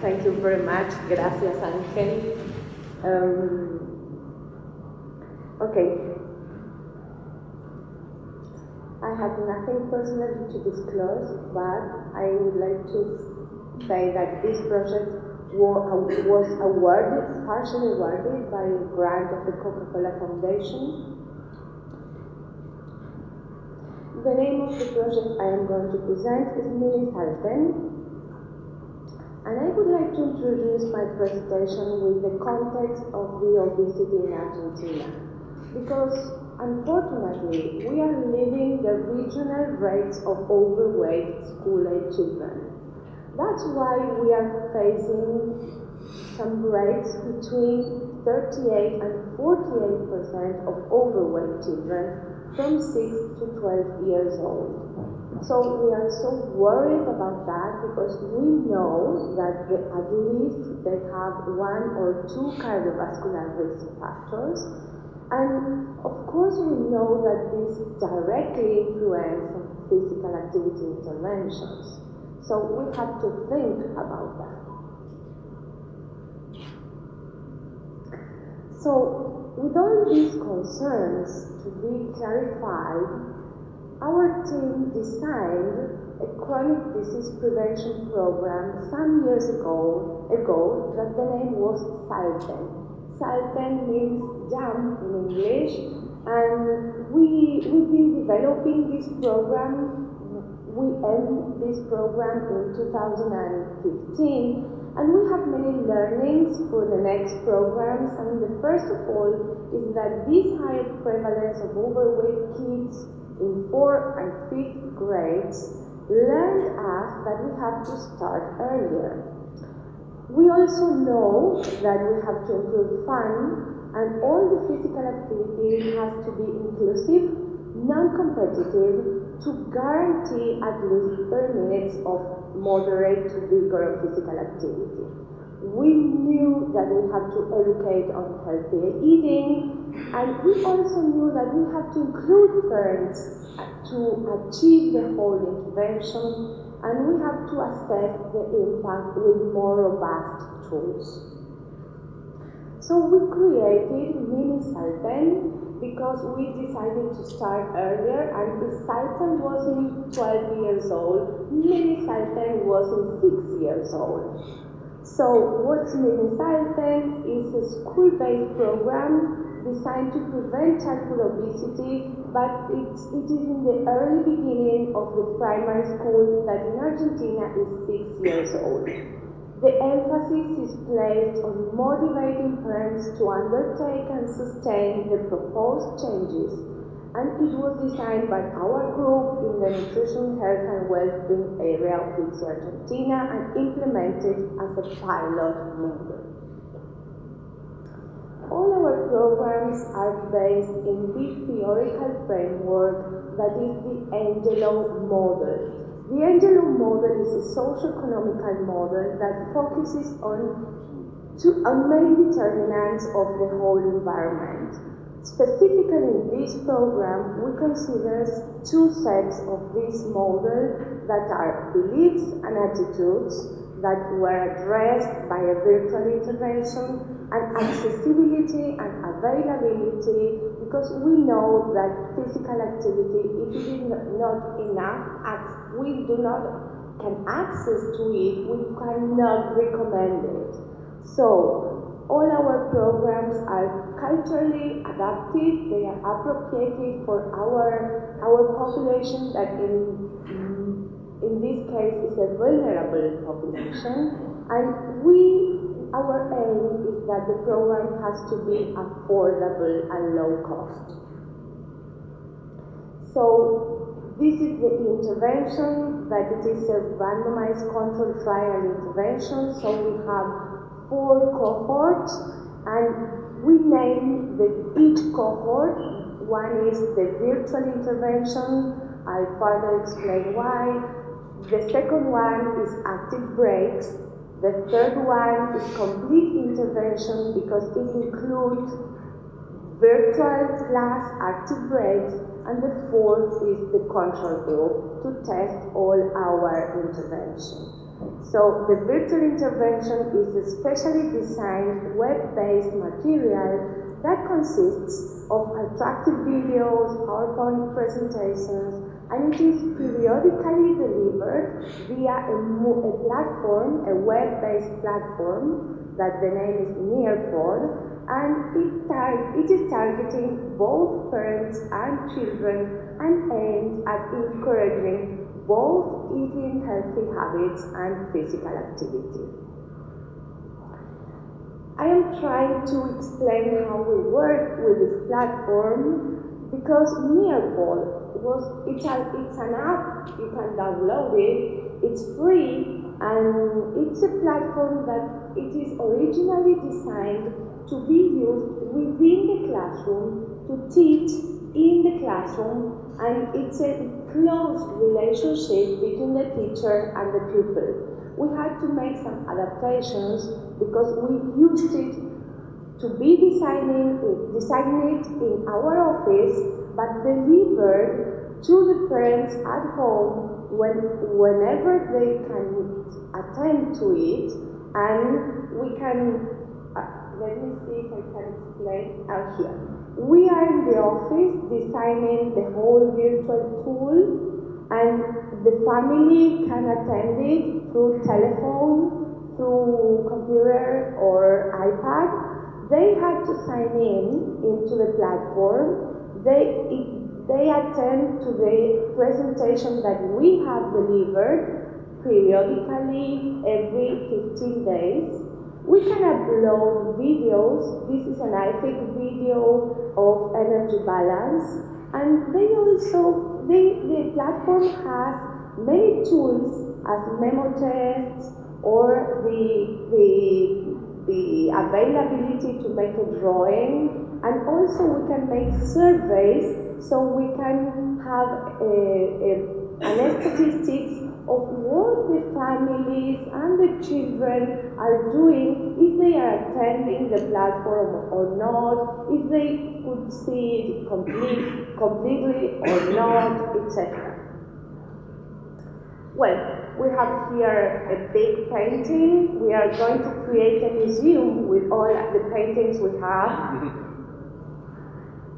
Thank you very much. Gracias, Ángel. Okay. I have nothing personal to disclose, but I would like to say that this project was awarded, partially awarded by a grant of the Coca-Cola Foundation. The name of the project I am going to present is Mini SALTEN, and I would like to introduce my presentation with the context of the obesity in Argentina, because unfortunately we are living the regional rates of overweight school-age children. That's why we are facing some rates between 38 and 48% of overweight children from 6 to 12 years old. So we are so worried about that because we know that at least they have 1 or 2 cardiovascular risk factors. And of course we know that this directly influences physical activity interventions. So we have to think about that. So with all these concerns to be clarified, our team designed a chronic disease prevention program some years ago that the name was SALTEN. SALTEN means jump in English, and we've been developing this program. We ended this program in 2015, and we have many learnings for the next programs. And the first of all is that this higher prevalence of overweight kids in 4th and 5th grades learned us that we have to start earlier. We also know that we have to improve fun, and all the physical activity has to be inclusive, non-competitive, to guarantee at least 30 minutes of moderate to vigorous physical activity. We knew that we had to educate on healthy eating, and we also knew that we had to include parents to achieve the whole intervention, and we have to assess the impact with more robust tools. So we created Mini SALTEN because we decided to start earlier, and if SALTEN was in 12 years old, Mini SALTEN was in 6 years old. So what's Mini SALTEN is a school-based program designed to prevent childhood obesity, but it is in the early beginning of the primary school that in Argentina is 6 years old. The emphasis is placed on motivating parents to undertake and sustain the proposed changes, and it was designed by our group in the nutrition, health and well-being area of ILSI Argentina and implemented as a pilot model. All our programs are based in this theoretical framework that is the Angelo model. The Angelo model is a socio-economical model that focuses on main determinants of the whole environment. Specifically in this program, we consider 2 sets of this model that are beliefs and attitudes that were addressed by a virtual intervention, and accessibility and availability, because we know that physical activity, if it is not enough, we do not can access to it, we cannot recommend it. So all our programs are culturally adapted, they are appropriated for our population that in this case is a vulnerable population, and our aim is that the program has to be affordable and low cost. So this is the intervention, that it is a randomized controlled trial intervention. So we have 4 cohorts, and we name each cohort. One is the virtual intervention. I'll further explain why. The second one is active breaks. The third one is complete intervention because it includes virtual class active breaks, and the 4th is the control group to test all our intervention. So the virtual intervention is a specially designed web-based material that consists of attractive videos, PowerPoint presentations, and it is periodically delivered via a platform, a web-based platform that the name is Nearpod, and it is targeting both parents and children and aimed at encouraging both eating healthy habits and physical activity. I am trying to explain how we work with this platform because Nearpod it's an app, you can download it, it's free, and it's a platform that it is originally designed to be used within the classroom, to teach in the classroom, and it's a close relationship between the teacher and the pupil. We had to make some adaptations because we used it to be designing it in our office, but delivered to the parents at home whenever they can attend to it, and we can, let me see if I can explain out here. We are in the office designing the whole virtual tool, and the family can attend it through telephone, through computer or iPad. They had to sign into the platform. They attend to the presentation that we have delivered periodically every 15 days. We can upload videos. This is an iFit video of energy balance. And the platform has many tools as memo tests or the availability to make a drawing, and also we can make surveys so we can have an statistics of what the families and the children are doing, if they are attending the platform or not, if they could see it completely or not, etc. Well, we have here a big painting. We are going to create a museum with all of the paintings we have.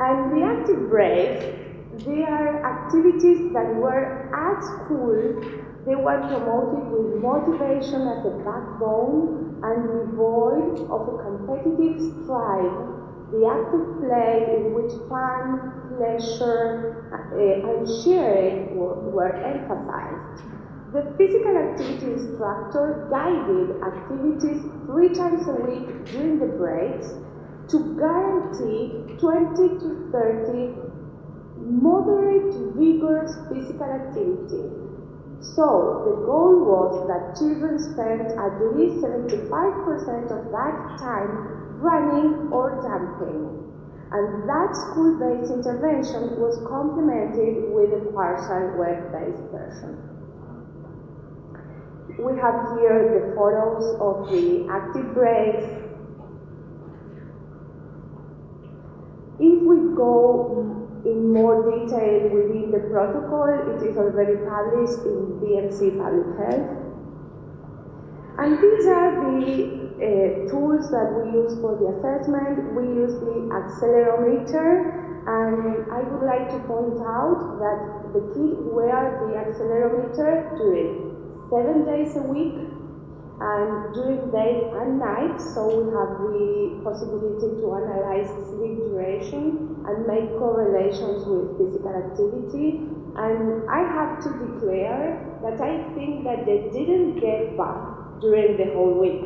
And the active breaks, they are activities that were at school. They were promoted with motivation as a backbone and devoid of a competitive strive. The active play in which fun, pleasure, and sharing were emphasized. The physical activity instructor guided activities 3 times a week during the breaks to guarantee 20 to 30 moderate to vigorous physical activity. So the goal was that children spent at least 75% of that time running or jumping. And that school-based intervention was complemented with a partial web-based version. We have here the photos of the active breaks. If we go in more detail within the protocol, it is already published in BMC Public Health. And these are the tools that we use for the assessment. We use the accelerometer, and I would like to point out that the kids wear the accelerometer during 7 days a week and during day and night, so we have the possibility to analyze sleep duration and make correlations with physical activity. And I have to declare that I think that they didn't get back during the whole week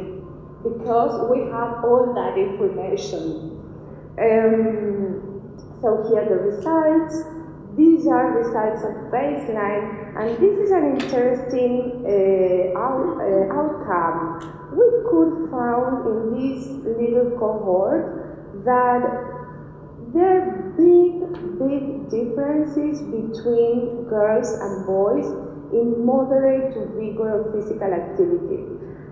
because we have all that information. So here are the results. These are results at baseline, and this is an interesting outcome. We could find in this little cohort that there are big differences between girls and boys in moderate to vigorous physical activity.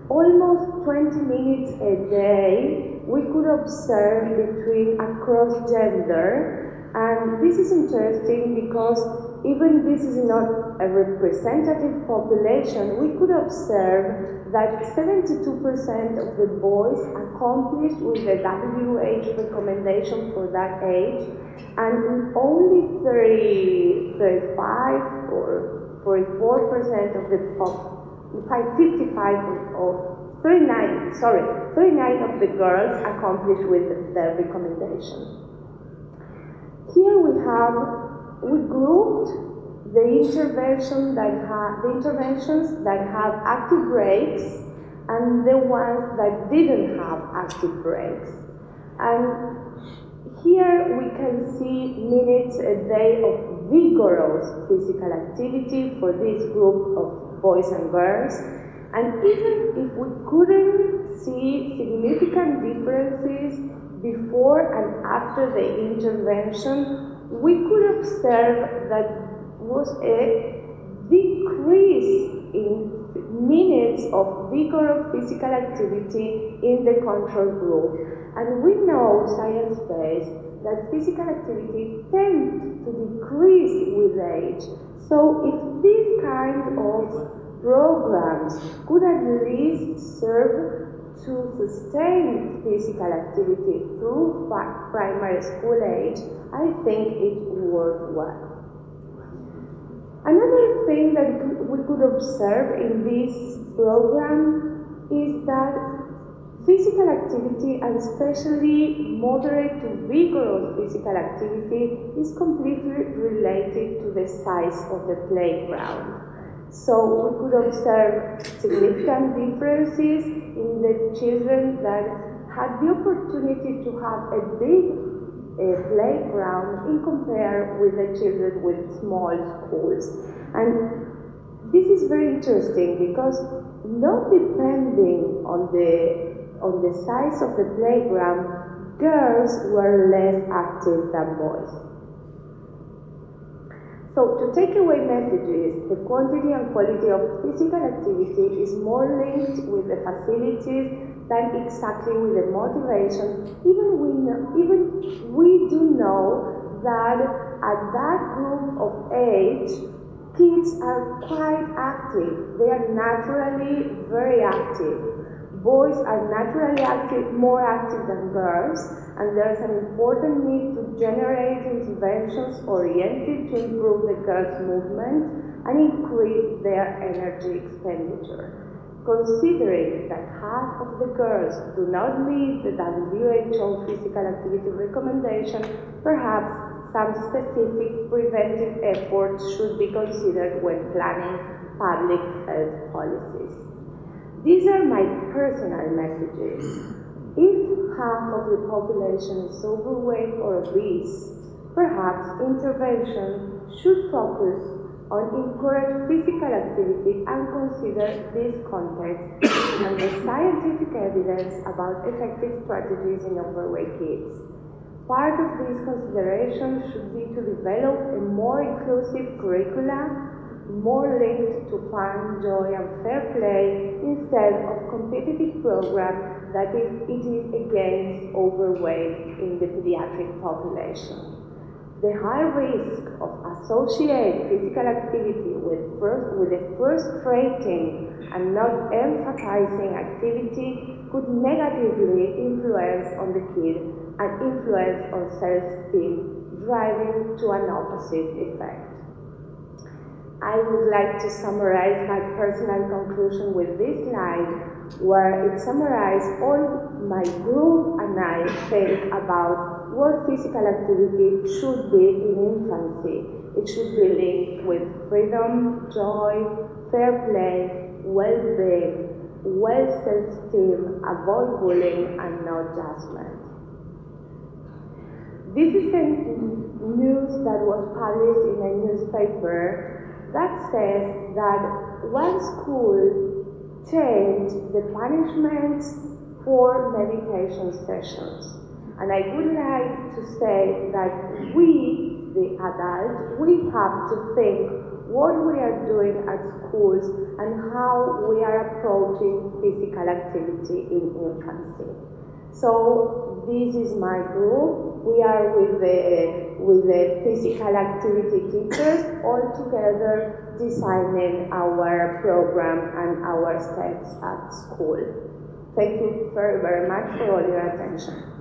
Almost 20 minutes a day we could observe across gender. And this is interesting because even this is not a representative population, we could observe that 72% of the boys accomplished with the WH recommendation for that age, and only 35 or 44% of the 39 of the girls accomplished with the recommendation. Here we grouped the interventions that have active breaks and the ones that didn't have active breaks. And here we can see minutes a day of vigorous physical activity for this group of boys and girls. And even if we couldn't see significant differences before and after the intervention, we could observe that was a decrease in minutes of vigorous physical activity in the control group. And we know, science-based, that physical activity tends to decrease with age. So if this kind of programs could at least serve to sustain physical activity through primary school age, I think it's worthwhile. Another thing that we could observe in this program is that physical activity, and especially moderate to vigorous physical activity, is completely related to the size of the playground. So we could observe significant differences in the children that had the opportunity to have a big playground in compare with the children with small schools. And this is very interesting because not depending on the size of the playground, girls were less active than boys. So to take away messages, the quantity and quality of physical activity is more linked with the facilities than exactly with the motivation. Even we do know that at that group of age, kids are quite active. They are naturally very active. Boys are naturally active, more active than girls, and there's an important need to generate interventions oriented to improve the girls' movement and increase their energy expenditure. Considering that half of the girls do not meet the WHO physical activity recommendation, perhaps some specific preventive efforts should be considered when planning public health policies. These are my personal messages. If half of the population is overweight or obese, perhaps intervention should focus on encourage physical activity and consider this context and the scientific evidence about effective strategies in overweight kids. Part of these considerations should be to develop a more inclusive curricula, more linked to fun, joy, and fair play instead of competitive programs that it is against overweight in the pediatric population. The high risk of associating physical activity with the frustrating and not emphasizing activity could negatively influence on the kid and influence on self-esteem, driving to an opposite effect. I would like to summarize my personal conclusion with this slide, where it summarizes all my group and I think about what physical activity should be in infancy. It should be linked with freedom, joy, fair play, well-being, self-esteem, avoid bullying, and no judgment. This is a news that was published in a newspaper that says that one school changed the punishments for meditation sessions. And I would like to say that we, the adults, we have to think what we are doing at schools and how we are approaching physical activity in infancy. So this is my group. We are with with the physical activity teachers, all together designing our program and our steps at school. Thank you very, very much for all your attention.